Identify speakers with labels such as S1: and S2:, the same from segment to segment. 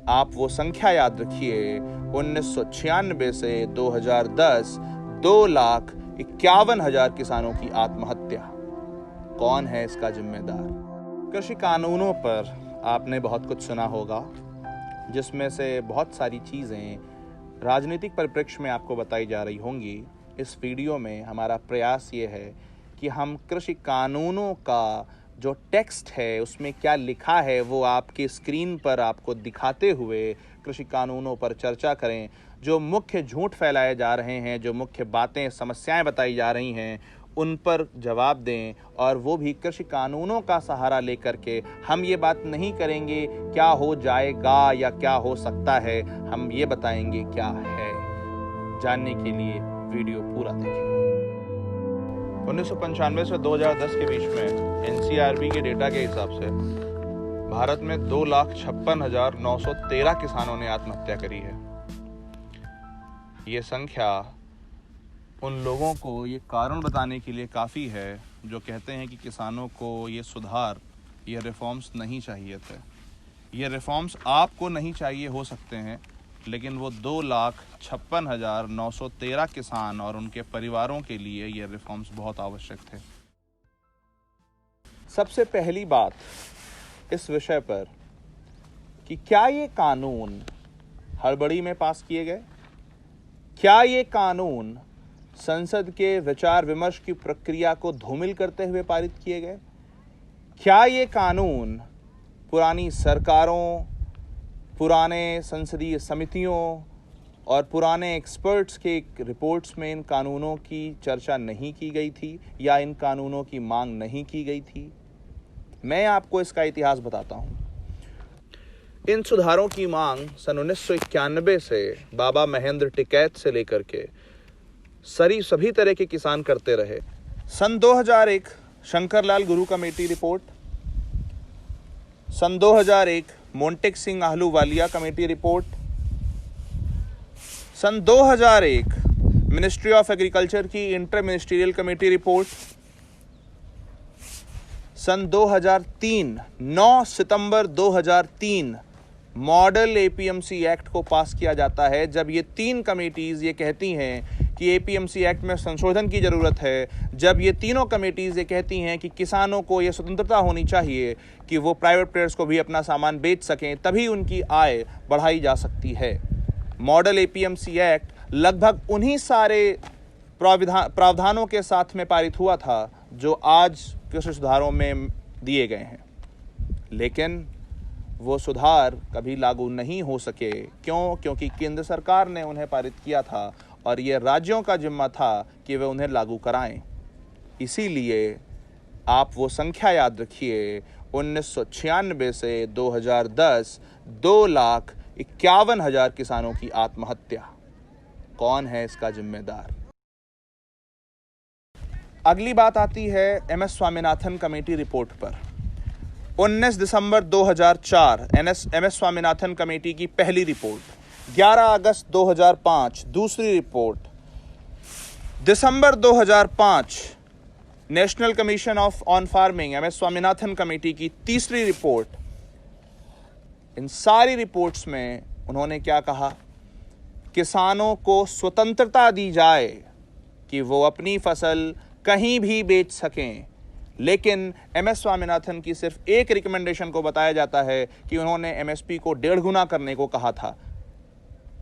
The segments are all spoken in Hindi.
S1: आप वो संख्या याद रखिए, 1996 से 2010 2,51,000 किसानों की आत्महत्या। कौन है इसका जिम्मेदार? कृषि कानूनों पर आपने बहुत कुछ सुना होगा, जिसमें से बहुत सारी चीज़ें राजनीतिक परिप्रेक्ष्य में आपको बताई जा रही होंगी। इस वीडियो में हमारा प्रयास ये है कि हम कृषि कानूनों का जो टेक्स्ट है उसमें क्या लिखा है वो आपकी स्क्रीन पर आपको दिखाते हुए कृषि कानूनों पर चर्चा करें। जो मुख्य झूठ फैलाए जा रहे हैं, जो मुख्य बातें, समस्याएं बताई जा रही हैं, उन पर जवाब दें, और वो भी कृषि कानूनों का सहारा लेकर के। हम ये बात नहीं करेंगे क्या हो जाएगा या क्या हो सकता है, हम ये बताएंगे क्या है। जानने के लिए वीडियो पूरा देखें। 1995 से 2010 के बीच में एनसीआरबी के डेटा के हिसाब से भारत में 2,56,913 किसानों ने आत्महत्या करी है। ये संख्या उन लोगों को ये कारण बताने के लिए काफ़ी है जो कहते हैं कि किसानों को ये सुधार, ये रिफॉर्म्स नहीं चाहिए थे। ये रिफॉर्म्स आपको नहीं चाहिए हो सकते हैं, लेकिन वो 2,56,913 किसान और उनके परिवारों के लिए ये रिफॉर्म्स बहुत आवश्यक थे। सबसे पहली बात इस विषय पर कि क्या ये कानून हड़बड़ी में पास किए गए? क्या ये कानून संसद के विचार विमर्श की प्रक्रिया को धूमिल करते हुए पारित किए गए? क्या ये कानून पुरानी सरकारों, पुराने संसदीय समितियों और पुराने एक्सपर्ट्स के रिपोर्ट्स में इन कानूनों की चर्चा नहीं की गई थी या इन कानूनों की मांग नहीं की गई थी? मैं आपको इसका इतिहास बताता हूं। इन सुधारों की मांग सन 1991 से बाबा महेंद्र टिकैत से लेकर के सभी तरह के किसान करते रहे। सन 2001 शंकरलाल गुरु कमेटी रिपोर्ट, सन 2001 मोंटेक सिंह आहलूवालिया कमेटी रिपोर्ट, सन 2001 मिनिस्ट्री ऑफ एग्रीकल्चर की इंटर मिनिस्ट्रियल कमेटी रिपोर्ट, सन 2003 9 सितंबर 2003 मॉडल एपीएमसी एक्ट को पास किया जाता है, जब ये तीन कमेटीज ये कहती हैं कि एपीएमसी एक्ट में संशोधन की ज़रूरत है। जब ये तीनों कमेटीज ये कहती हैं कि किसानों को ये स्वतंत्रता होनी चाहिए कि वो प्राइवेट प्लेयर्स को भी अपना सामान बेच सकें, तभी उनकी आय बढ़ाई जा सकती है। मॉडल एपीएमसी एक्ट लगभग उन्हीं सारे प्रावधानों के साथ में पारित हुआ था जो आज कृषि सुधारों में दिए गए हैं, लेकिन वो सुधार कभी लागू नहीं हो सके। क्यों? क्योंकि केंद्र सरकार ने उन्हें पारित किया था और ये राज्यों का जिम्मा था कि वे उन्हें लागू कराएं। इसीलिए आप वो संख्या याद रखिए, 1996 से 2010 2,51,000 किसानों की आत्महत्या। कौन है इसका जिम्मेदार? अगली बात आती है एमएस स्वामीनाथन कमेटी रिपोर्ट पर। 19 दिसंबर 2004 एमएस स्वामीनाथन कमेटी की पहली रिपोर्ट, 11 अगस्त 2005 दूसरी report, December 2005 national commission on farming MS Swaminathan committee की तीसरी रिपोर्ट। इन सारी रिपोर्ट्स में उन्होंने क्या कहा? किसानों को स्वतंत्रता दी जाए कि वो अपनी फसल कहीं भी बेच सकें, लेकिन एमएस स्वामीनाथन की सिर्फ एक रिकमेंडेशन को बताया जाता है कि उन्होंने एमएसपी को 1.5 गुना करने को कहा था।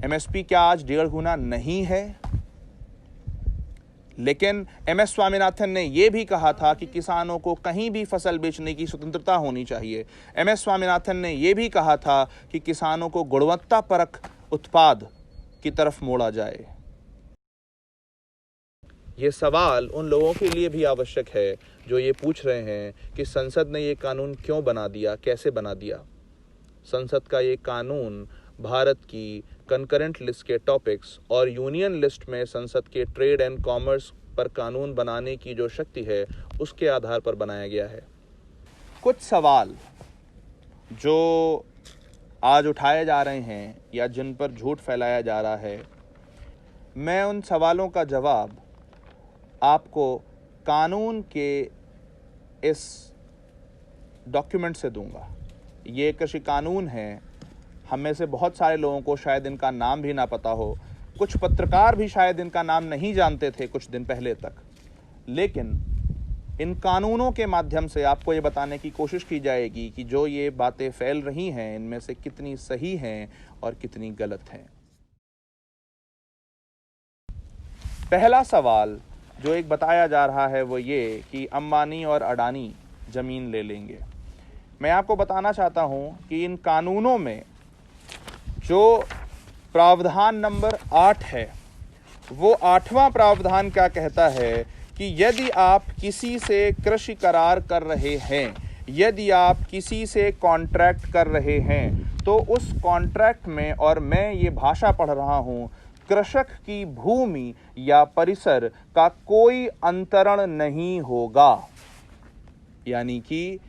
S1: एमएसपी क्या आज 1.5 गुना नहीं है? लेकिन एमएस स्वामीनाथन ने यह भी कहा था कि किसानों को कहीं भी फसल बेचने की स्वतंत्रता होनी चाहिए। एमएस स्वामीनाथन ने यह भी कहा था कि किसानों को गुणवत्तापरक उत्पाद की तरफ मोड़ा जाए। ये सवाल उन लोगों के लिए भी आवश्यक है जो ये पूछ रहे हैं कि संसद ने ये कानून क्यों बना दिया, कैसे बना दिया। संसद का ये कानून भारत की कंकरेंट लिस्ट के टॉपिक्स और यूनियन लिस्ट में संसद के ट्रेड एंड कॉमर्स पर कानून बनाने की जो शक्ति है उसके आधार पर बनाया गया है। कुछ सवाल जो आज उठाए जा रहे हैं या जिन पर झूठ फैलाया जा रहा है, मैं उन सवालों का जवाब आपको कानून के इस डॉक्यूमेंट से दूंगा। ये कृषि कानून है, हम में से बहुत सारे लोगों को शायद इनका नाम भी ना पता हो, कुछ पत्रकार भी शायद इनका नाम नहीं जानते थे कुछ दिन पहले तक। लेकिन इन कानूनों के माध्यम से आपको ये बताने की कोशिश की जाएगी कि जो ये बातें फैल रही हैं इनमें से कितनी सही हैं और कितनी गलत हैं। पहला सवाल जो एक बताया जा रहा है वो ये कि अंबानी और अडानी ज़मीन ले लेंगे। मैं आपको बताना चाहता हूं कि इन कानूनों में जो प्रावधान नंबर 8 है वो 8वां प्रावधान क्या कहता है कि यदि आप किसी से कृषि करार कर रहे हैं, यदि आप किसी से कॉन्ट्रैक्ट कर रहे हैं, तो उस कॉन्ट्रैक्ट में, और मैं ये भाषा पढ़ रहा हूं, कृषक की भूमि या परिसर का कोई अंतरण नहीं होगा। यानी कि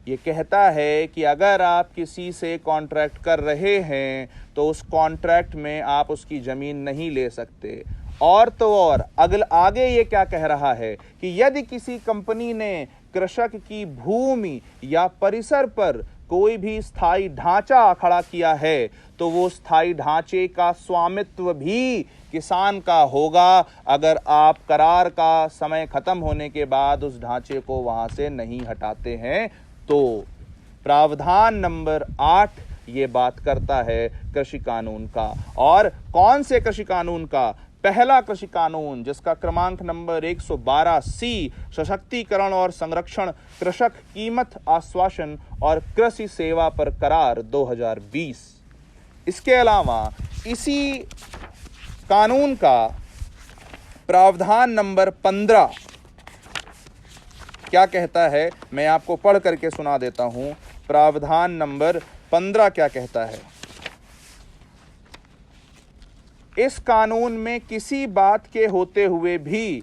S1: ये कहता है कि अगर आप किसी से कॉन्ट्रैक्ट कर रहे हैं तो उस कॉन्ट्रैक्ट में आप उसकी ज़मीन नहीं ले सकते। और तो और आगे ये क्या कह रहा है कि यदि किसी कंपनी ने कृषक की भूमि या परिसर पर कोई भी स्थायी ढांचा खड़ा किया है तो वो स्थायी ढांचे का स्वामित्व भी किसान का होगा अगर आप करार का समय खत्म होने के बाद उस ढांचे को वहां से नहीं हटाते हैं। तो प्रावधान नंबर 8 ये बात करता है कृषि कानून का। और कौन से कृषि कानून का? पहला कृषि कानून जिसका क्रमांक नंबर 112C, सशक्तिकरण और संरक्षण कृषक कीमत आश्वासन और कृषि सेवा पर करार 2020। इसके अलावा इसी कानून का प्रावधान नंबर 15 क्या कहता है, मैं आपको पढ़ करके सुना देता हूं। प्रावधान नंबर 15 क्या कहता है? इस कानून में किसी बात के होते हुए भी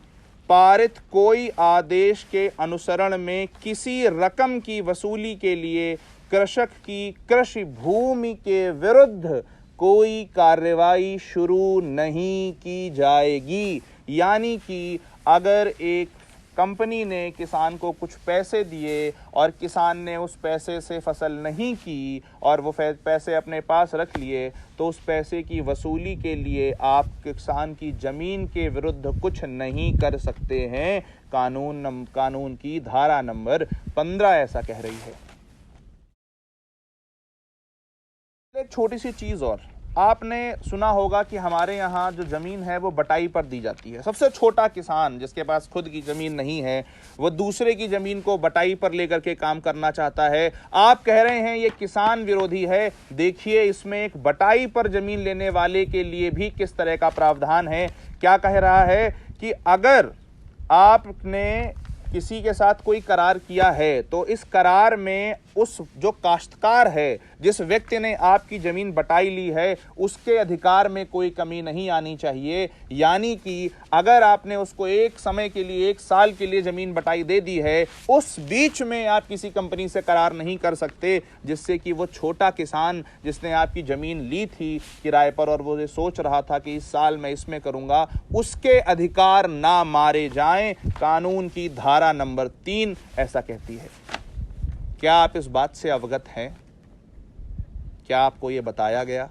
S1: पारित कोई आदेश के अनुसरण में किसी रकम की वसूली के लिए कृषक की कृषि भूमि के विरुद्ध कोई कार्रवाई शुरू नहीं की जाएगी। यानी कि अगर एक कंपनी ने किसान को कुछ पैसे दिए और किसान ने उस पैसे से फसल नहीं की और वो पैसे अपने पास रख लिए, तो उस पैसे की वसूली के लिए आप किसान की ज़मीन के विरुद्ध कुछ नहीं कर सकते हैं। कानून की धारा नंबर 15 ऐसा कह रही है। एक छोटी सी चीज़ और, आपने सुना होगा कि हमारे यहाँ जो ज़मीन है वो बटाई पर दी जाती है। सबसे छोटा किसान जिसके पास खुद की ज़मीन नहीं है वो दूसरे की ज़मीन को बटाई पर लेकर के काम करना चाहता है। आप कह रहे हैं ये किसान विरोधी है। देखिए इसमें एक बटाई पर ज़मीन लेने वाले के लिए भी किस तरह का प्रावधान है। क्या कह रहा है कि अगर आपने किसी के साथ कोई करार किया है तो इस करार में उस जो काश्तकार है, जिस व्यक्ति ने आपकी ज़मीन बटाई ली है, उसके अधिकार में कोई कमी नहीं आनी चाहिए। यानी कि अगर आपने उसको एक समय के लिए, 1 साल के लिए ज़मीन बटाई दे दी है, उस बीच में आप किसी कंपनी से करार नहीं कर सकते जिससे कि वो छोटा किसान जिसने आपकी ज़मीन ली थी किराए पर और वो ये सोच रहा था कि इस साल मैं इसमें करूँगा, उसके अधिकार ना मारे जाएं। कानून की धारा नंबर 3 ऐसा कहती है। क्या आप इस बात से अवगत हैं? क्या आपको यह बताया गया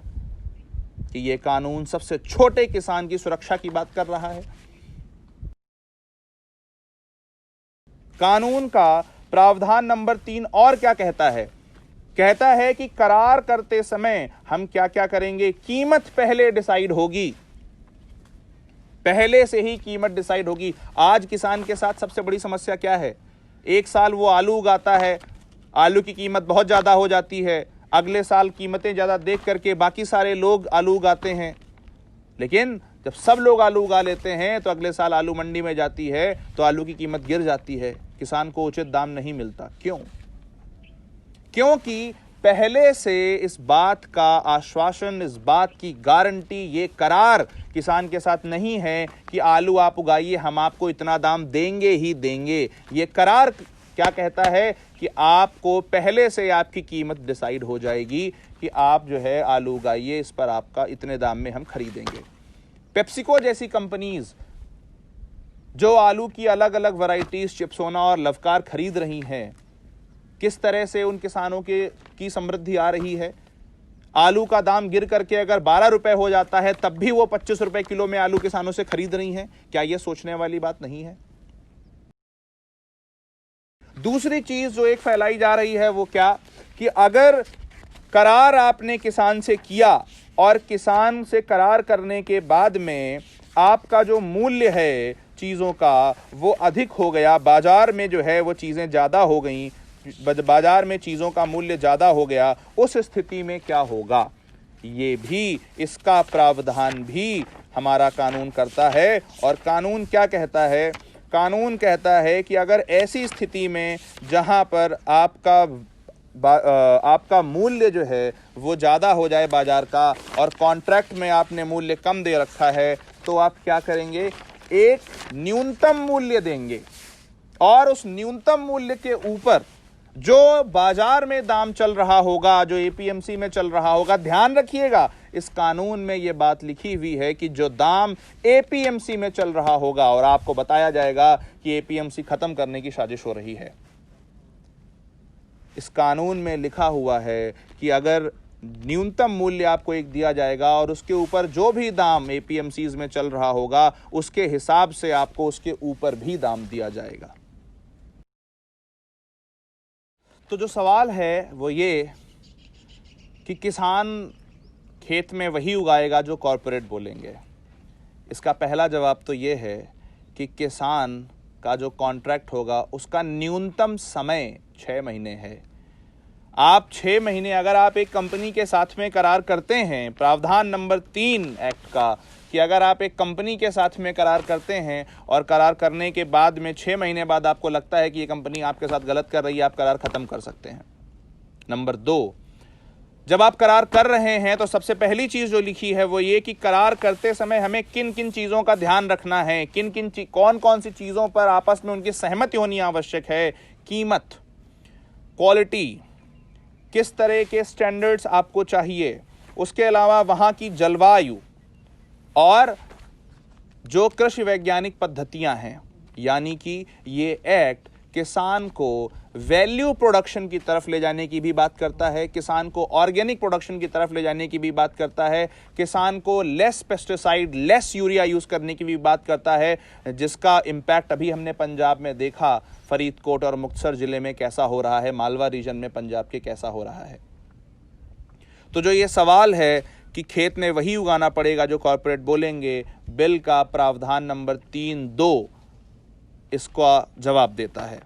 S1: कि यह कानून सबसे छोटे किसान की सुरक्षा की बात कर रहा है? कानून का प्रावधान नंबर 3 और क्या कहता है? कहता है कि करार करते समय हम क्या क्या करेंगे। कीमत पहले डिसाइड होगी, पहले से ही कीमत डिसाइड होगी। आज किसान के साथ सबसे बड़ी समस्या क्या है? एक साल वो आलू उगाता है, आलू की कीमत बहुत ज़्यादा हो जाती है, अगले साल कीमतें ज़्यादा देख करके बाकी सारे लोग आलू उगाते हैं। लेकिन जब सब लोग आलू उगा लेते हैं तो अगले साल आलू मंडी में जाती है तो आलू की कीमत गिर जाती है, किसान को उचित दाम नहीं मिलता। क्यों? क्योंकि पहले से इस बात का आश्वासन, इस बात की गारंटी, ये करार किसान के साथ नहीं है कि आलू आप उगाइए, हम आपको इतना दाम देंगे ही देंगे। ये करार क्या कहता है कि आपको पहले से आपकी कीमत डिसाइड हो जाएगी कि आप जो है आलू उगाइए, इस पर आपका इतने दाम में हम खरीदेंगे। पेप्सिको जैसी कंपनीज जो आलू की अलग अलग वैरायटीज चिप्सोना और लवकार खरीद रही हैं, किस तरह से उन किसानों की समृद्धि आ रही है। आलू का दाम गिर करके अगर 12 रुपए हो जाता है तब भी वो 25 रुपए किलो में आलू किसानों से खरीद रही हैं। क्या यह सोचने वाली बात नहीं है? दूसरी चीज जो एक फैलाई जा रही है वो क्या, कि अगर करार आपने किसान से किया और किसान से करार करने के बाद में आपका जो मूल्य है चीज़ों का वो अधिक हो गया, बाजार में जो है वो चीज़ें ज़्यादा हो गई, बाजार में चीज़ों का मूल्य ज़्यादा हो गया, उस स्थिति में क्या होगा, ये भी, इसका प्रावधान भी हमारा कानून करता है। और कानून क्या कहता है? कानून कहता है कि अगर ऐसी स्थिति में जहां पर आपका मूल्य जो है वो ज़्यादा हो जाए बाजार का और कॉन्ट्रैक्ट में आपने मूल्य कम दे रखा है, तो आप क्या करेंगे? एक न्यूनतम मूल्य देंगे और उस न्यूनतम मूल्य के ऊपर जो बाजार में दाम चल रहा होगा, जो एपीएमसी में चल रहा होगा, ध्यान रखिएगा इस कानून में यह बात लिखी हुई है कि जो दाम एपीएमसी में चल रहा होगा, और आपको बताया जाएगा कि एपीएमसी खत्म करने की साजिश हो रही है। इस कानून में लिखा हुआ है कि अगर न्यूनतम मूल्य आपको एक दिया जाएगा और उसके ऊपर जो भी दाम एपीएमसीज में चल रहा होगा उसके हिसाब से आपको उसके ऊपर भी दाम दिया जाएगा। तो जो सवाल है वो ये कि किसान खेत में वही उगाएगा जो कॉरपोरेट बोलेंगे। इसका पहला जवाब तो ये है कि किसान का जो कॉन्ट्रैक्ट होगा उसका न्यूनतम समय 6 महीने है। आप 6 महीने, अगर आप एक कंपनी के साथ में करार करते हैं, प्रावधान नंबर 3 एक्ट का, कि अगर आप एक कंपनी के साथ में करार करते हैं और करार करने के बाद में 6 महीने बाद आपको लगता है कि ये कंपनी आपके साथ गलत कर रही है, आप करार खत्म कर सकते हैं। नंबर 2, जब आप करार कर रहे हैं तो सबसे पहली चीज जो लिखी है वो ये कि करार करते समय हमें किन किन चीजों का ध्यान रखना है, कौन कौन सी चीजों पर आपस में उनकी सहमति होनी आवश्यक है। कीमत, क्वालिटी, किस तरह के स्टैंडर्ड्स आपको चाहिए, उसके अलावा वहाँ की जलवायु और जो कृषि वैज्ञानिक पद्धतियाँ हैं। यानी कि ये एक्ट किसान को वैल्यू प्रोडक्शन की तरफ ले जाने की भी बात करता है, किसान को ऑर्गेनिक प्रोडक्शन की तरफ ले जाने की भी बात करता है, किसान को less pesticide, less urea use करने की भी बात करता है, जिसका इम्पैक्ट अभी हमने पंजाब में देखा, फरीदकोट और मुक्तसर ज़िले में कैसा हो रहा है, मालवा रीजन में पंजाब के कैसा हो रहा है। तो जो ये सवाल है कि खेत में वही उगाना पड़ेगा जो कॉरपोरेट बोलेंगे, बिल का प्रावधान नंबर 3(2) इसका जवाब देता है।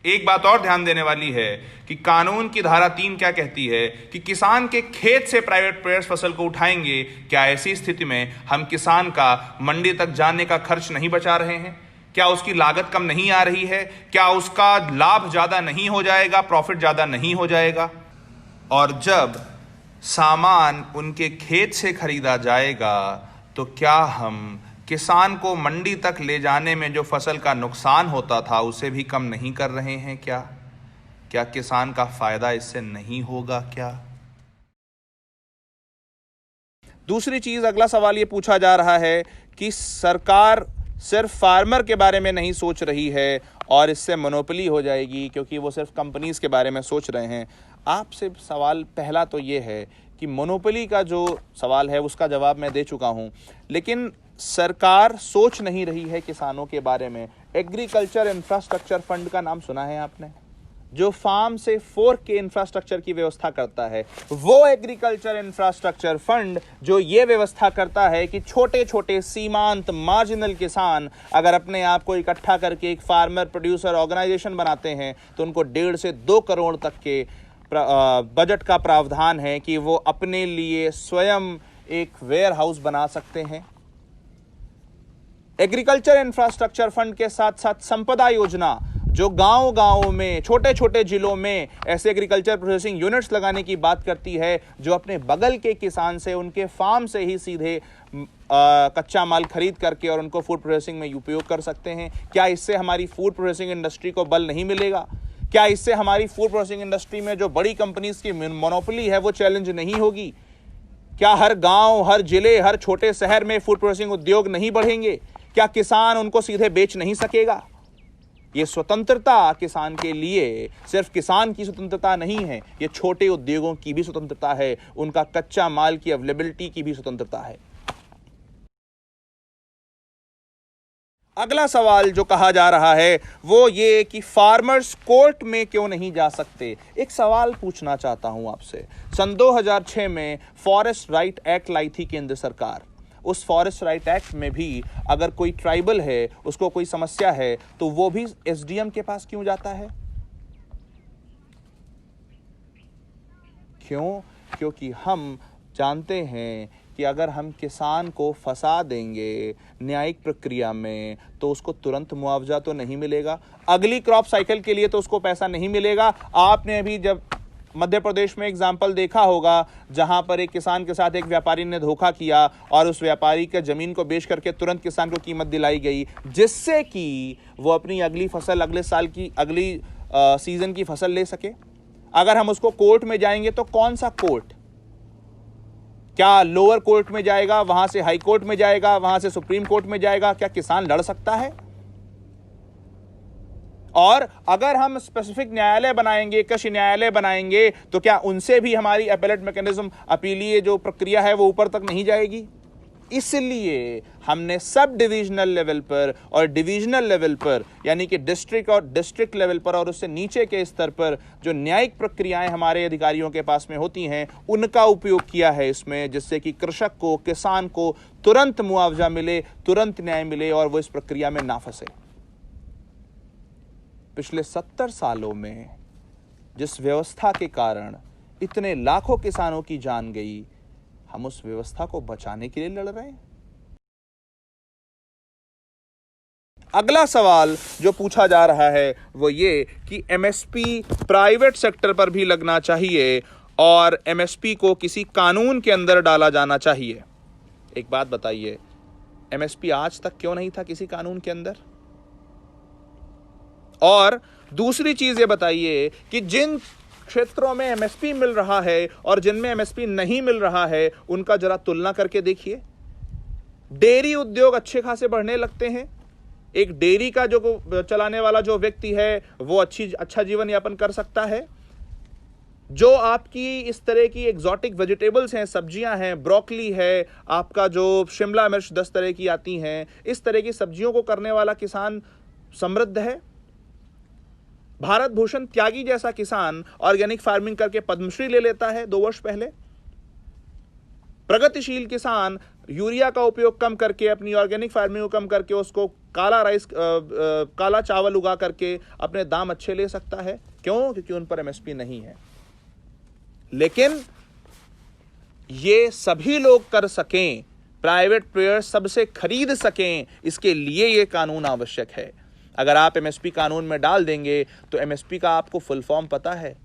S1: एक बात और ध्यान देने वाली है कि कानून की धारा 3 क्या कहती है कि किसान के खेत से प्राइवेट प्लेयर्स फसल को उठाएंगे। क्या ऐसी स्थिति में हम किसान का मंडी तक जाने का खर्च नहीं बचा रहे हैं? क्या उसकी लागत कम नहीं आ रही है? क्या उसका लाभ ज्यादा नहीं हो जाएगा, प्रॉफिट ज्यादा नहीं हो जाएगा? और जब सामान उनके खेत से खरीदा जाएगा तो क्या हम किसान को मंडी तक ले जाने में जो फसल का नुकसान होता था उसे भी कम नहीं कर रहे हैं? क्या किसान का फायदा इससे नहीं होगा? क्या दूसरी चीज, अगला सवाल ये पूछा जा रहा है कि सरकार सिर्फ फार्मर के बारे में नहीं सोच रही है और इससे मोनोपोली हो जाएगी क्योंकि वो सिर्फ कंपनीज के बारे में सोच रहे हैं। आपसे सवाल पहला तो ये है कि मोनोपोली का जो सवाल है उसका जवाब मैं दे चुका हूं, लेकिन सरकार सोच नहीं रही है किसानों के बारे में। एग्रीकल्चर इंफ्रास्ट्रक्चर फंड का नाम सुना है आपने? जो फार्म से फोर्क के इंफ्रास्ट्रक्चर की व्यवस्था करता है, वो एग्रीकल्चर इंफ्रास्ट्रक्चर फंड जो ये व्यवस्था करता है कि छोटे छोटे सीमांत मार्जिनल किसान अगर अपने आप को इकट्ठा करके एक फार्मर प्रोड्यूसर ऑर्गेनाइजेशन बनाते हैं तो उनको 1.5 से 2 करोड़ तक के बजट का प्रावधान है कि वो अपने लिए स्वयं एक वेयर हाउस बना सकते हैं। एग्रीकल्चर इंफ्रास्ट्रक्चर फंड के साथ साथ संपदा योजना जो गांव-गांव में, छोटे छोटे जिलों में ऐसे एग्रीकल्चर प्रोसेसिंग यूनिट्स लगाने की बात करती है जो अपने बगल के किसान से, उनके फार्म से ही सीधे कच्चा माल खरीद करके और उनको फूड प्रोसेसिंग में उपयोग कर सकते हैं। क्या इससे हमारी फूड प्रोसेसिंग इंडस्ट्री को बल नहीं मिलेगा? क्या इससे हमारी फूड प्रोसेसिंग इंडस्ट्री में जो बड़ी कंपनीज की मोनोपोली है वो चैलेंज नहीं होगी? क्या हर गांव, हर जिले, हर छोटे शहर में फूड प्रोसेसिंग उद्योग नहीं बढ़ेंगे? क्या किसान उनको सीधे बेच नहीं सकेगा? ये स्वतंत्रता किसान के लिए सिर्फ किसान की स्वतंत्रता नहीं है, ये छोटे उद्योगों की भी स्वतंत्रता है, उनका कच्चा माल की अवेलेबिलिटी की भी स्वतंत्रता है। अगला सवाल जो कहा जा रहा है वो ये कि फार्मर्स कोर्ट में क्यों नहीं जा सकते। एक सवाल पूछना चाहता हूं आपसे। सन 2006 में फॉरेस्ट राइट एक्ट लाई थी केंद्र सरकार। उस फॉरेस्ट राइट एक्ट में भी अगर कोई ट्राइबल है, उसको कोई समस्या है, तो वो भी एसडीएम के पास क्यों जाता है? क्यों? क्योंकि हम जानते हैं कि अगर हम किसान को फंसा देंगे न्यायिक प्रक्रिया में तो उसको तुरंत मुआवजा तो नहीं मिलेगा, अगली क्रॉप साइकिल के लिए तो उसको पैसा नहीं मिलेगा। आपने अभी जब मध्य प्रदेश में एग्जाम्पल देखा होगा जहां पर एक किसान के साथ एक व्यापारी ने धोखा किया और उस व्यापारी के जमीन को बेच करके तुरंत किसान को कीमत दिलाई गई, जिससे कि वो अपनी अगली फसल, अगले साल की, अगली सीजन की फसल ले सके। अगर हम उसको कोर्ट में जाएंगे तो कौन सा कोर्ट? क्या लोअर कोर्ट में जाएगा, वहां से हाई कोर्ट में जाएगा, वहां से सुप्रीम कोर्ट में जाएगा? क्या किसान लड़ सकता है? और अगर हम स्पेसिफिक न्यायालय बनाएंगे, कृषि न्यायालय बनाएंगे, तो क्या उनसे भी हमारी अपीलेट मैकेनिज्म, अपीलीय जो प्रक्रिया है वो ऊपर तक नहीं जाएगी? इसलिए हमने सब डिविजनल लेवल पर और डिविजनल लेवल पर, यानी कि डिस्ट्रिक्ट और डिस्ट्रिक्ट लेवल पर और उससे नीचे के स्तर पर जो न्यायिक प्रक्रियाएं हमारे अधिकारियों के पास में होती हैं, उनका उपयोग किया है इसमें, जिससे कि कृषक को, किसान को तुरंत मुआवजा मिले, तुरंत न्याय मिले और वो इस प्रक्रिया में ना फंसे। पिछले 70 सालों में जिस व्यवस्था के कारण इतने लाखों किसानों की जान गई, हम उस व्यवस्था को बचाने के लिए लड़ रहे हैं। अगला सवाल जो पूछा जा रहा है वो ये कि एमएसपी प्राइवेट सेक्टर पर भी लगना चाहिए और एमएसपी को किसी कानून के अंदर डाला जाना चाहिए। एक बात बताइए, एमएसपी आज तक क्यों नहीं था किसी कानून के अंदर? और दूसरी चीज ये बताइए कि जिन क्षेत्रों में एमएसपी मिल रहा है और जिनमें एमएसपी नहीं मिल रहा है, उनका जरा तुलना करके देखिए। डेयरी उद्योग अच्छे खासे बढ़ने लगते हैं। एक डेयरी का जो चलाने वाला जो व्यक्ति है वो अच्छा जीवन यापन कर सकता है। जो आपकी इस तरह की एग्जॉटिक वेजिटेबल्स हैं, सब्जियां हैं, ब्रोकली है, आपका जो शिमला मिर्च 10 तरह की आती हैं, इस तरह की सब्जियों को करने वाला किसान समृद्ध है। भारत भूषण त्यागी जैसा किसान ऑर्गेनिक फार्मिंग करके पद्मश्री ले लेता है 2 वर्ष पहले। प्रगतिशील किसान यूरिया का उपयोग कम करके, अपनी ऑर्गेनिक फार्मिंग को कम करके, उसको काला चावल उगा करके अपने दाम अच्छे ले सकता है। क्यों? क्योंकि उन पर एमएसपी नहीं है। लेकिन ये सभी लोग कर सकें, प्राइवेट प्लेयर्स सबसे खरीद सकें, इसके लिए ये कानून आवश्यक है। अगर आप एमएसपी कानून में डाल देंगे तो एमएसपी का आपको फुल फॉर्म पता है?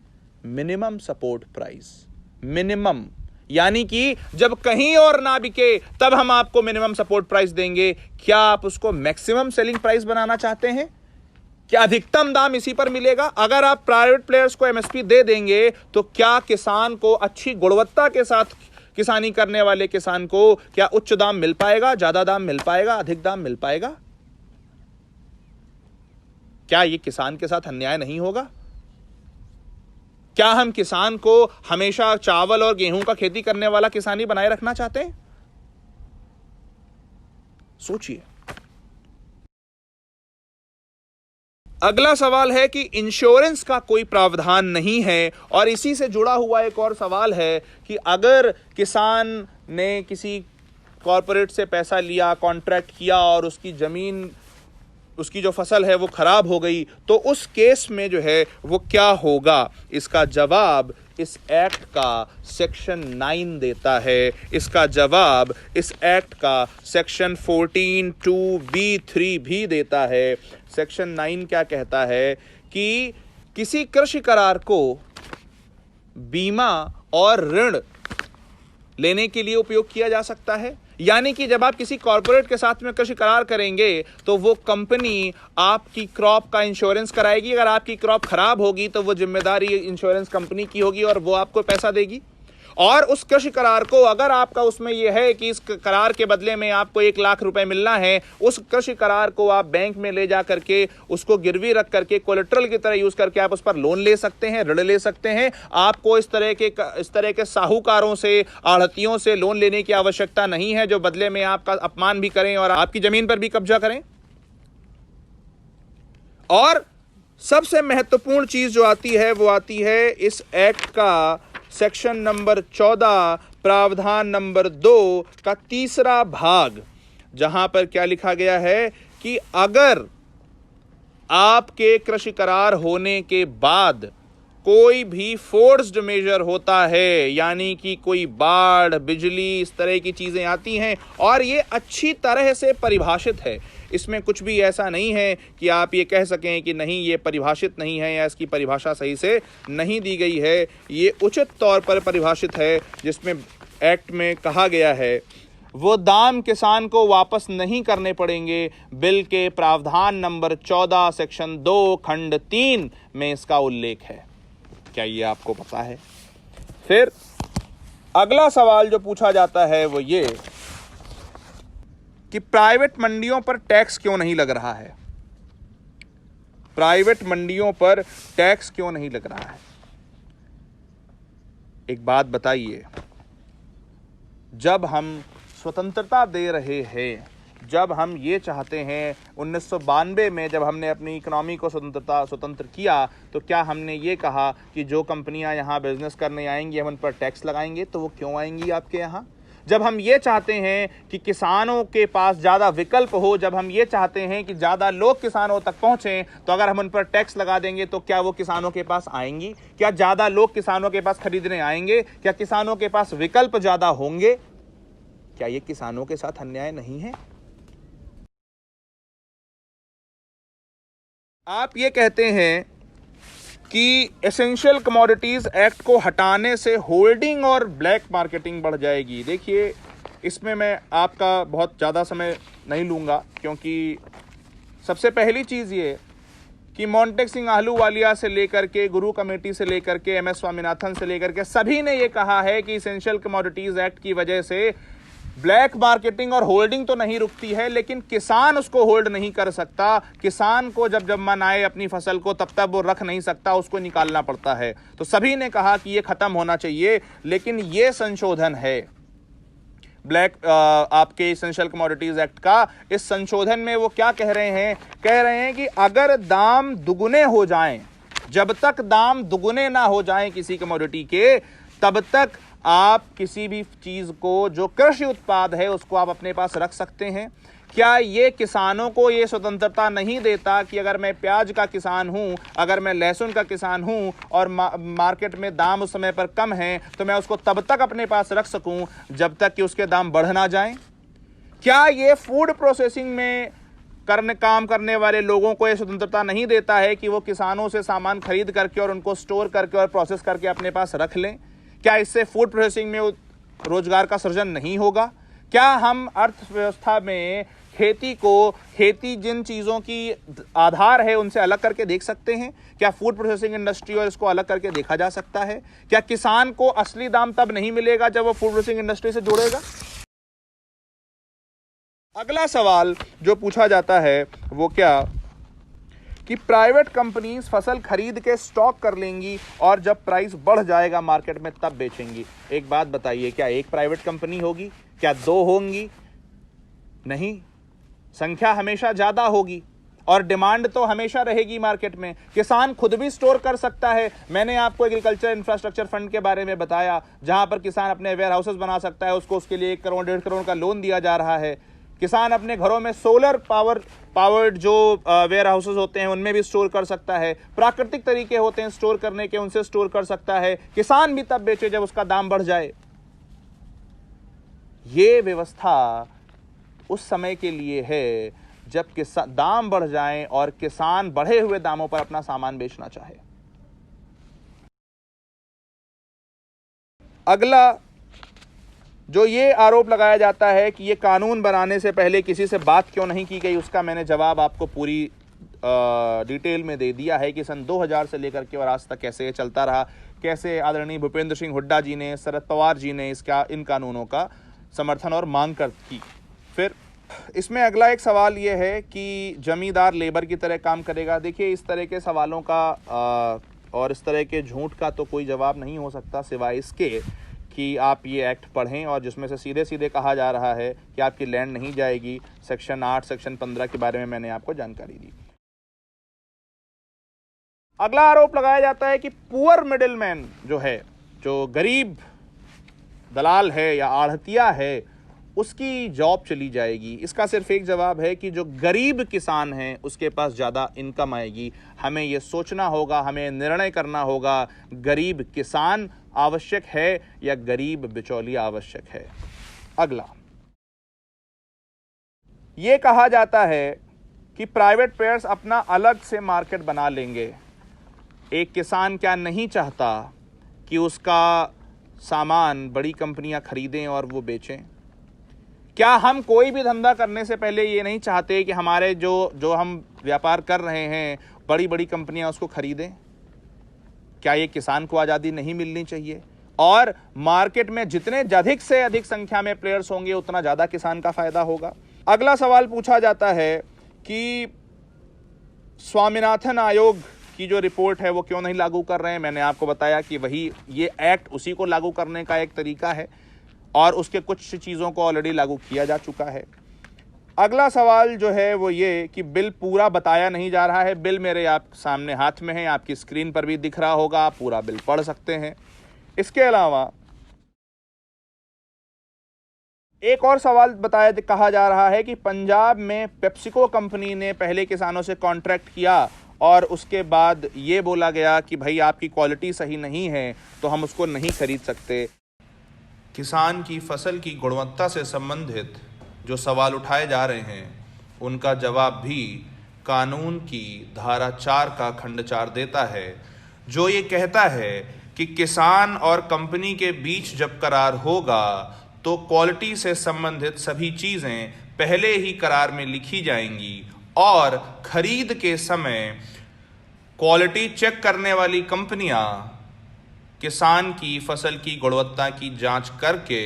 S1: Minimum support price. मिनिमम यानी कि जब कहीं और ना बिके तब हम आपको मिनिमम सपोर्ट प्राइस देंगे। क्या आप उसको मैक्सिमम सेलिंग प्राइस बनाना चाहते हैं? क्या अधिकतम दाम इसी पर मिलेगा? अगर आप प्राइवेट प्लेयर्स को एमएसपी दे देंगे तो क्या किसान को, अच्छी गुणवत्ता के साथ किसानी करने वाले किसान को, क्या उच्च दाम मिल पाएगा, ज्यादा दाम मिल पाएगा, अधिक दाम मिल पाएगा? क्या ये किसान के साथ अन्याय नहीं होगा? क्या हम किसान को हमेशा चावल और गेहूं का खेती करने वाला किसान ही बनाए रखना चाहते हैं? सोचिए। अगला सवाल है कि इंश्योरेंस का कोई प्रावधान नहीं है, और इसी से जुड़ा हुआ एक और सवाल है कि अगर किसान ने किसी कॉरपोरेट से पैसा लिया, कॉन्ट्रैक्ट किया और उसकी जमीन, उसकी जो फसल है वो खराब हो गई, तो उस केस में जो है वो क्या होगा? इसका जवाब इस एक्ट का सेक्शन 9 देता है। इसका जवाब इस एक्ट का सेक्शन 14(2)(b)(3 भी देता है। सेक्शन 9 क्या कहता है कि किसी कृषि करार को बीमा और ऋण लेने के लिए उपयोग किया जा सकता है। यानी कि जब आप किसी कॉर्पोरेट के साथ में कृषि करार करेंगे तो वो कंपनी आपकी क्रॉप का इंश्योरेंस कराएगी। अगर आपकी क्रॉप खराब होगी तो वो जिम्मेदारी इंश्योरेंस कंपनी की होगी और वो आपको पैसा देगी। और उस कृषि करार को अगर आपका उसमें यह है कि इस करार के बदले में आपको 1 लाख रुपए मिलना है, उस कृषि करार को आप बैंक में ले जा करके उसको गिरवी रख करके कोलेट्रल की तरह यूज करके आप उस पर लोन ले सकते हैं, ऋण ले सकते हैं। आपको इस तरह के साहूकारों से, आढ़तियों से लोन लेने की आवश्यकता नहीं है जो बदले में आपका अपमान भी करें और आपकी जमीन पर भी कब्जा करें। और सबसे महत्वपूर्ण चीज जो आती है वो आती है इस एक्ट का सेक्शन नंबर 14 प्रावधान नंबर 2 का तीसरा भाग, जहां पर क्या लिखा गया है कि अगर आपके कृषि करार होने के बाद कोई भी फोर्स्ड मेजर होता है, यानी कि कोई बाढ़, बिजली, इस तरह की चीजें आती हैं और ये अच्छी तरह से परिभाषित है, इसमें कुछ भी ऐसा नहीं है कि आप ये कह सकें कि नहीं ये परिभाषित नहीं है या इसकी परिभाषा सही से नहीं दी गई है। ये उचित तौर पर परिभाषित है, जिसमें एक्ट में कहा गया है वो दाम किसान को वापस नहीं करने पड़ेंगे। बिल के प्रावधान नंबर 14 सेक्शन 2 खंड 3 में इसका उल्लेख है। क्या ये आपको पता है? फिर अगला सवाल जो पूछा जाता है वो ये कि प्राइवेट मंडियों पर टैक्स क्यों नहीं लग रहा है? प्राइवेट मंडियों पर टैक्स क्यों नहीं लग रहा है? एक बात बताइए, जब हम स्वतंत्रता दे रहे हैं, जब हम ये चाहते हैं 1992 में जब हमने अपनी इकोनॉमी को स्वतंत्र किया, तो क्या हमने ये कहा कि जो कंपनियां यहाँ बिजनेस करने आएंगी हम उन पर टैक्स लगाएंगे? तो वो क्यों आएंगी आपके यहाँ? जब हम ये चाहते हैं कि किसानों के पास ज़्यादा विकल्प हो, जब हम ये चाहते हैं कि ज़्यादा लोग किसानों तक पहुँचें, तो अगर हम उन पर टैक्स लगा देंगे तो क्या वो किसानों के पास आएंगी? क्या ज़्यादा लोग किसानों के पास खरीदने आएंगे? क्या किसानों के पास विकल्प ज़्यादा होंगे? क्या ये किसानों के साथ अन्याय नहीं है? आप ये कहते हैं कि एसेंशियल कमोडिटीज एक्ट को हटाने से होल्डिंग और ब्लैक मार्केटिंग बढ़ जाएगी। देखिए, इसमें मैं आपका बहुत ज़्यादा समय नहीं लूँगा, क्योंकि सबसे पहली चीज़ ये कि मोंटेक सिंह आहलूवालिया से लेकर के, गुरु कमेटी से लेकर के, MS स्वामीनाथन से लेकर के सभी ने ये कहा है कि एसेंशियल कमोडिटीज एक्ट की वजह से ब्लैक मार्केटिंग और होल्डिंग तो नहीं रुकती है, लेकिन किसान उसको होल्ड नहीं कर सकता। किसान को जब मन आए अपनी फसल को तब तक वो रख नहीं सकता, उसको निकालना पड़ता है। तो सभी ने कहा कि ये खत्म होना चाहिए, लेकिन ये संशोधन है ब्लैक आपके एसेंशियल कमोडिटीज एक्ट का। इस संशोधन में वो क्या कह रहे हैं कि अगर दाम दुगुने हो जाएं, जब तक दाम दुगुने ना हो जाएं किसी कमोडिटी के, तब तक आप किसी भी चीज को, जो कृषि उत्पाद है, उसको आप अपने पास रख सकते हैं। क्या ये किसानों को ये स्वतंत्रता नहीं देता कि अगर मैं प्याज का किसान हूं, अगर मैं लहसुन का किसान हूं और मार्केट में दाम उस समय पर कम है, तो मैं उसको तब तक अपने पास रख सकूं जब तक कि उसके दाम बढ़ ना जाएं? क्या ये फूड प्रोसेसिंग में काम करने वाले लोगों को ये स्वतंत्रता नहीं देता है कि वो किसानों से सामान खरीद करके और उनको स्टोर करके और प्रोसेस करके अपने पास रख लें? क्या इससे फूड प्रोसेसिंग में रोजगार का सृजन नहीं होगा? क्या हम अर्थव्यवस्था में खेती जिन चीजों की आधार है उनसे अलग करके देख सकते हैं? क्या फूड प्रोसेसिंग इंडस्ट्री और इसको अलग करके देखा जा सकता है? क्या किसान को असली दाम तब नहीं मिलेगा जब वो फूड प्रोसेसिंग इंडस्ट्री से जुड़ेगा? अगला सवाल जो पूछा जाता है वो क्या कि प्राइवेट कंपनीज फसल खरीद के स्टॉक कर लेंगी और जब प्राइस बढ़ जाएगा मार्केट में तब बेचेंगी। एक बात बताइए, क्या एक प्राइवेट कंपनी होगी? क्या 2 होंगी? नहीं, संख्या हमेशा ज्यादा होगी और डिमांड तो हमेशा रहेगी मार्केट में। किसान खुद भी स्टोर कर सकता है। मैंने आपको एग्रीकल्चर इंफ्रास्ट्रक्चर फंड के बारे में बताया, जहां पर किसान अपने वेयर हाउसेस बना सकता है, उसको उसके लिए 1 करोड़ 1.5 करोड़ का लोन दिया जा रहा है। किसान अपने घरों में सोलर पावर्ड जो वेयर हाउसेस होते हैं उनमें भी स्टोर कर सकता है। प्राकृतिक तरीके होते हैं स्टोर करने के, उनसे स्टोर कर सकता है। किसान भी तब बेचे जब उसका दाम बढ़ जाए। ये व्यवस्था उस समय के लिए है जब दाम बढ़ जाएं और किसान बढ़े हुए दामों पर अपना सामान बेचना चाहे। अगला जो ये आरोप लगाया जाता है कि ये कानून बनाने से पहले किसी से बात क्यों नहीं की गई, उसका मैंने जवाब आपको पूरी डिटेल में दे दिया है कि सन 2000 से लेकर के और आज तक कैसे ये चलता रहा। कैसे आदरणीय भूपेंद्र सिंह हुड्डा जी ने, शरद पवार जी ने इन कानूनों का समर्थन और मांग की। फिर इसमें अगला एक सवाल ये है कि जमींदार लेबर की तरह काम करेगा। देखिए, इस तरह के सवालों का और इस तरह के झूठ का तो कोई जवाब नहीं हो सकता सिवाय इसके कि आप ये एक्ट पढ़ें, और जिसमें से सीधे सीधे कहा जा रहा है कि आपकी लैंड नहीं जाएगी। सेक्शन 8, सेक्शन 15 के बारे में मैंने आपको जानकारी दी। अगला आरोप लगाया जाता है कि पुअर मिडिलमैन जो है, जो गरीब दलाल है या आढ़तिया है, उसकी जॉब चली जाएगी। इसका सिर्फ एक जवाब है कि जो गरीब किसान हैं उसके पास ज़्यादा इनकम आएगी। हमें ये सोचना होगा, हमें निर्णय करना होगा, गरीब किसान आवश्यक है या गरीब बिचौलिया आवश्यक है। अगला ये कहा जाता है कि प्राइवेट प्लेयर्स अपना अलग से मार्केट बना लेंगे। एक किसान क्या नहीं चाहता कि उसका सामान बड़ी कंपनियां खरीदें और वो बेचें? क्या हम कोई भी धंधा करने से पहले ये नहीं चाहते कि हमारे जो हम व्यापार कर रहे हैं बड़ी बड़ी कंपनियां उसको खरीदें? क्या ये किसान को आज़ादी नहीं मिलनी चाहिए? और मार्केट में जितने अधिक से अधिक संख्या में प्लेयर्स होंगे उतना ज़्यादा किसान का फायदा होगा। अगला सवाल पूछा जाता है कि स्वामीनाथन आयोग की जो रिपोर्ट है वो क्यों नहीं लागू कर रहे हैं। मैंने आपको बताया कि वही ये एक्ट उसी को लागू करने का एक तरीका है और उसके कुछ चीज़ों को ऑलरेडी लागू किया जा चुका है। अगला सवाल जो है वो ये कि बिल पूरा बताया नहीं जा रहा है। बिल मेरे आप सामने हाथ में है, आपकी स्क्रीन पर भी दिख रहा होगा, आप पूरा बिल पढ़ सकते हैं। इसके अलावा एक और सवाल कहा जा रहा है कि पंजाब में पेप्सिको कंपनी ने पहले किसानों से कॉन्ट्रैक्ट किया और उसके बाद ये बोला गया कि भाई आपकी क्वालिटी सही नहीं है तो हम उसको नहीं खरीद सकते। किसान की फसल की गुणवत्ता से संबंधित जो सवाल उठाए जा रहे हैं उनका जवाब भी कानून की धारा 4 का खंड 4 देता है, जो ये कहता है कि किसान और कंपनी के बीच जब करार होगा तो क्वालिटी से संबंधित सभी चीज़ें पहले ही करार में लिखी जाएंगी और खरीद के समय क्वालिटी चेक करने वाली कंपनियां किसान की फसल की गुणवत्ता की जांच करके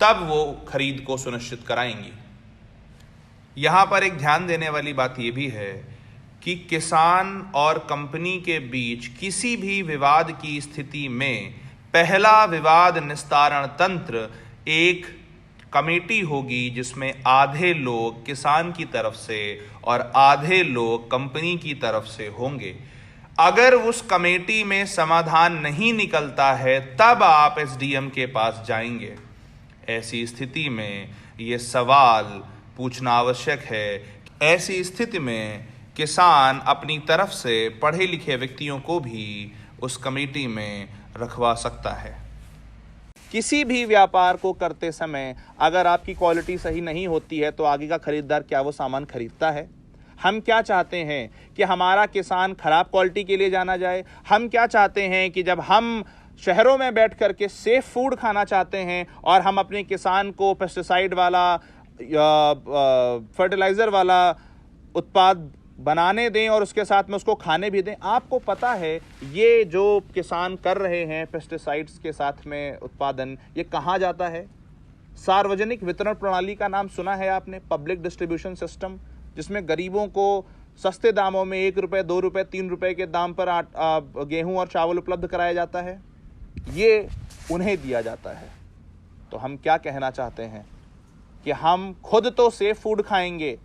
S1: तब वो खरीद को सुनिश्चित कराएंगी। यहाँ पर एक ध्यान देने वाली बात ये भी है कि किसान और कंपनी के बीच किसी भी विवाद की स्थिति में पहला विवाद निस्तारण तंत्र एक कमेटी होगी जिसमें आधे लोग किसान की तरफ से और आधे लोग कंपनी की तरफ से होंगे। अगर उस कमेटी में समाधान नहीं निकलता है तब आप एसडीएम के पास जाएंगे। ऐसी स्थिति में ये सवाल पूछना आवश्यक है। ऐसी स्थिति में किसान अपनी तरफ से पढ़े लिखे व्यक्तियों को भी उस कमेटी में रखवा सकता है। किसी भी व्यापार को करते समय अगर आपकी क्वालिटी सही नहीं होती है तो आगे का खरीदार क्या वो सामान खरीदता है? हम क्या चाहते हैं कि हमारा किसान खराब क्वालिटी के लिए जाना जाए? हम क्या चाहते हैं कि जब हम शहरों में बैठ कर के सेफ फूड खाना चाहते हैं और हम अपने किसान को पेस्टिसाइड वाला या फर्टिलाइज़र वाला उत्पाद बनाने दें और उसके साथ में उसको खाने भी दें? आपको पता है ये जो किसान कर रहे हैं पेस्टिसाइड्स के साथ में उत्पादन, ये कहाँ जाता है? सार्वजनिक वितरण प्रणाली का नाम सुना है आपने? पब्लिक डिस्ट्रीब्यूशन सिस्टम, जिसमें गरीबों को सस्ते दामों में 1 रुपये, 2 रुपये, 3 रुपये के दाम पर गेहूं और चावल उपलब्ध कराया जाता है। ये उन्हें दिया जाता है। तो हम क्या कहना चाहते हैं कि हम खुद तो सेफ फूड खाएंगे,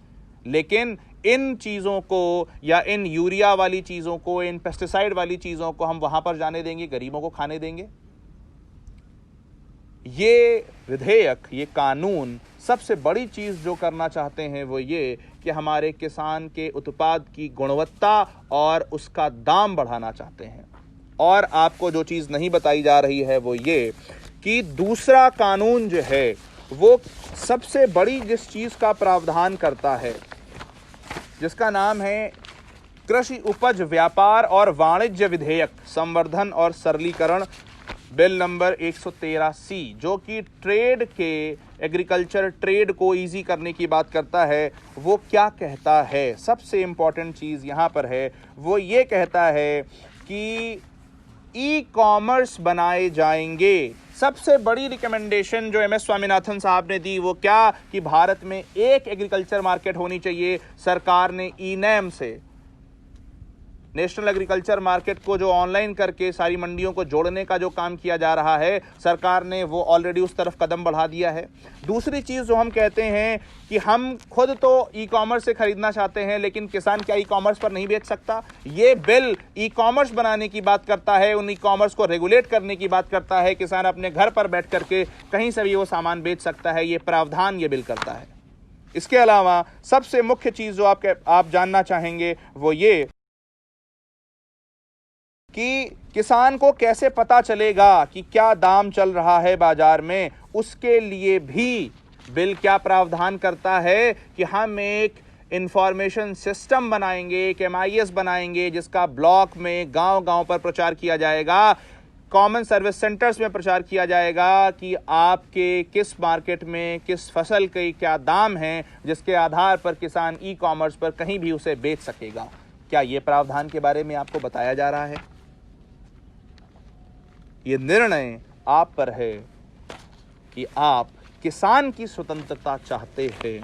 S1: लेकिन इन चीज़ों को या इन यूरिया वाली चीज़ों को, इन पेस्टिसाइड वाली चीज़ों को हम वहाँ पर जाने देंगे, गरीबों को खाने देंगे? ये विधेयक, ये कानून सबसे बड़ी चीज़ जो करना चाहते हैं वो ये कि हमारे किसान के उत्पाद की गुणवत्ता और उसका दाम बढ़ाना चाहते हैं। और आपको जो चीज़ नहीं बताई जा रही है वो ये कि दूसरा कानून जो है वो सबसे बड़ी जिस चीज़ का प्रावधान करता है, जिसका नाम है कृषि उपज व्यापार और वाणिज्य विधेयक संवर्धन और सरलीकरण बिल नंबर 113C, जो कि ट्रेड के एग्रीकल्चर ट्रेड को इजी करने की बात करता है, वो क्या कहता है? सबसे इम्पॉर्टेंट चीज़ यहाँ पर है, वो ये कहता है कि ई कॉमर्स बनाए जाएंगे। सबसे बड़ी रिकमेंडेशन जो एमएस स्वामीनाथन साहब ने दी वो क्या, कि भारत में एक एग्रीकल्चर मार्केट होनी चाहिए। सरकार ने ई नैम से नेशनल एग्रीकल्चर मार्केट को जो ऑनलाइन करके सारी मंडियों को जोड़ने का जो काम किया जा रहा है, सरकार ने वो ऑलरेडी उस तरफ कदम बढ़ा दिया है। दूसरी चीज जो हम कहते हैं कि हम खुद तो ई कॉमर्स से खरीदना चाहते हैं, लेकिन किसान क्या ई कॉमर्स पर नहीं बेच सकता? ये बिल ई कॉमर्स बनाने की बात करता है, उन ई कॉमर्स को रेगुलेट करने की बात करता है। किसान अपने घर पर बैठ करके कहीं से भी वो सामान बेच सकता है, ये प्रावधान ये बिल करता है। इसके अलावा सबसे मुख्य चीज जो आप जानना चाहेंगे वो ये कि किसान को कैसे पता चलेगा कि क्या दाम चल रहा है बाजार में। उसके लिए भी बिल क्या प्रावधान करता है कि हम एक इंफॉर्मेशन सिस्टम बनाएंगे, एक MIS बनाएंगे, जिसका ब्लॉक में गांव-गांव पर प्रचार किया जाएगा, कॉमन सर्विस सेंटर्स में प्रचार किया जाएगा कि आपके किस मार्केट में किस फसल के क्या दाम हैं, जिसके आधार पर किसान ई कॉमर्स पर कहीं भी उसे बेच सकेगा। क्या ये प्रावधान के बारे में आपको बताया जा रहा है? ये निर्णय आप पर है कि आप किसान की स्वतंत्रता चाहते हैं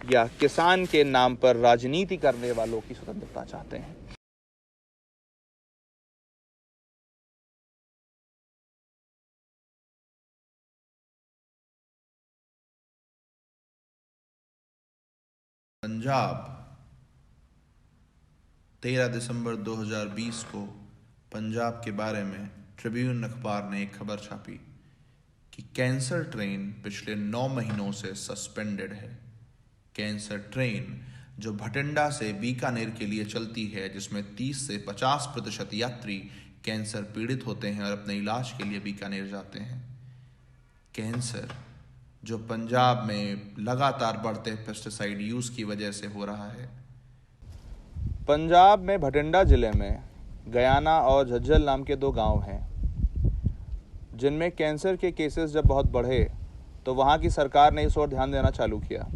S1: या किसान के नाम पर राजनीति करने वालों की स्वतंत्रता चाहते हैं।
S2: पंजाब 13 दिसंबर 2020 को पंजाब के बारे में ट्रिब्यून अखबार ने एक खबर छापी कि कैंसर ट्रेन पिछले 9 महीनों से सस्पेंडेड है। कैंसर ट्रेन जो भटिंडा से बीकानेर के लिए चलती है, जिसमें 30 से 50% यात्री कैंसर पीड़ित होते हैं और अपने इलाज के लिए बीकानेर जाते हैं। कैंसर जो पंजाब में लगातार बढ़ते पेस्टिसाइड यूज़ की वजह से हो रहा है।
S1: पंजाब में भटिंडा जिले में गयाना और झज्जर नाम के 2 गांव हैं, जिनमें कैंसर के केसेस जब बहुत बढ़े तो वहाँ की सरकार ने इस ओर ध्यान देना चालू किया।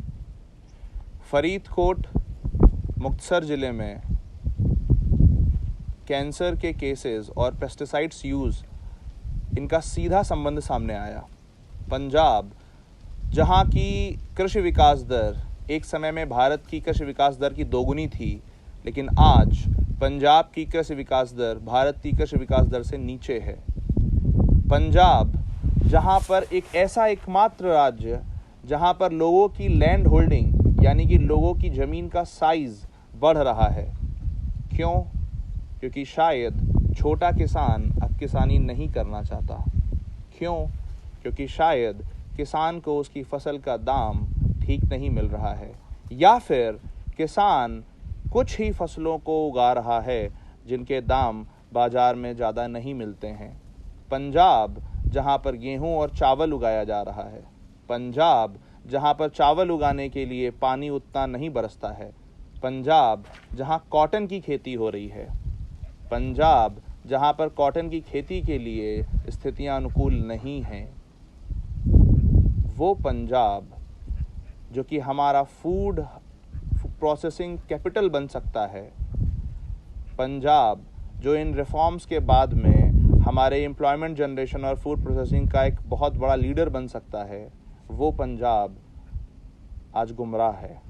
S1: फरीदकोट, मुक्तसर जिले में कैंसर के केसेस और पेस्टिसाइड्स यूज़, इनका सीधा संबंध सामने आया। पंजाब, जहाँ की कृषि विकास दर एक समय में भारत की कृषि विकास दर की 2 गुनी थी, लेकिन आज पंजाब की कृषि विकास दर भारत की कृषि विकास दर से नीचे है। पंजाब, जहां पर एक ऐसा एकमात्र राज्य जहां पर लोगों की लैंड होल्डिंग यानी कि लोगों की ज़मीन का साइज बढ़ रहा है। क्यों? क्योंकि शायद छोटा किसान अब किसानी नहीं करना चाहता। क्यों? क्योंकि शायद किसान को उसकी फसल का दाम ठीक नहीं मिल रहा है, या फिर किसान कुछ ही फसलों को उगा रहा है जिनके दाम बाजार में ज़्यादा नहीं मिलते हैं। पंजाब, जहां पर गेहूं और चावल उगाया जा रहा है। पंजाब, जहां पर चावल उगाने के लिए पानी उतना नहीं बरसता है। पंजाब, जहां कॉटन की खेती हो रही है। पंजाब, जहां पर कॉटन की खेती के लिए स्थितियां अनुकूल नहीं हैं। वो पंजाब जो कि हमारा फूड प्रोसेसिंग कैपिटल बन सकता है। पंजाब जो इन रिफॉर्म्स के बाद में हमारे एम्प्लॉयमेंट जनरेशन और फूड प्रोसेसिंग का एक बहुत बड़ा लीडर बन सकता है, वो पंजाब आज गुमराह है।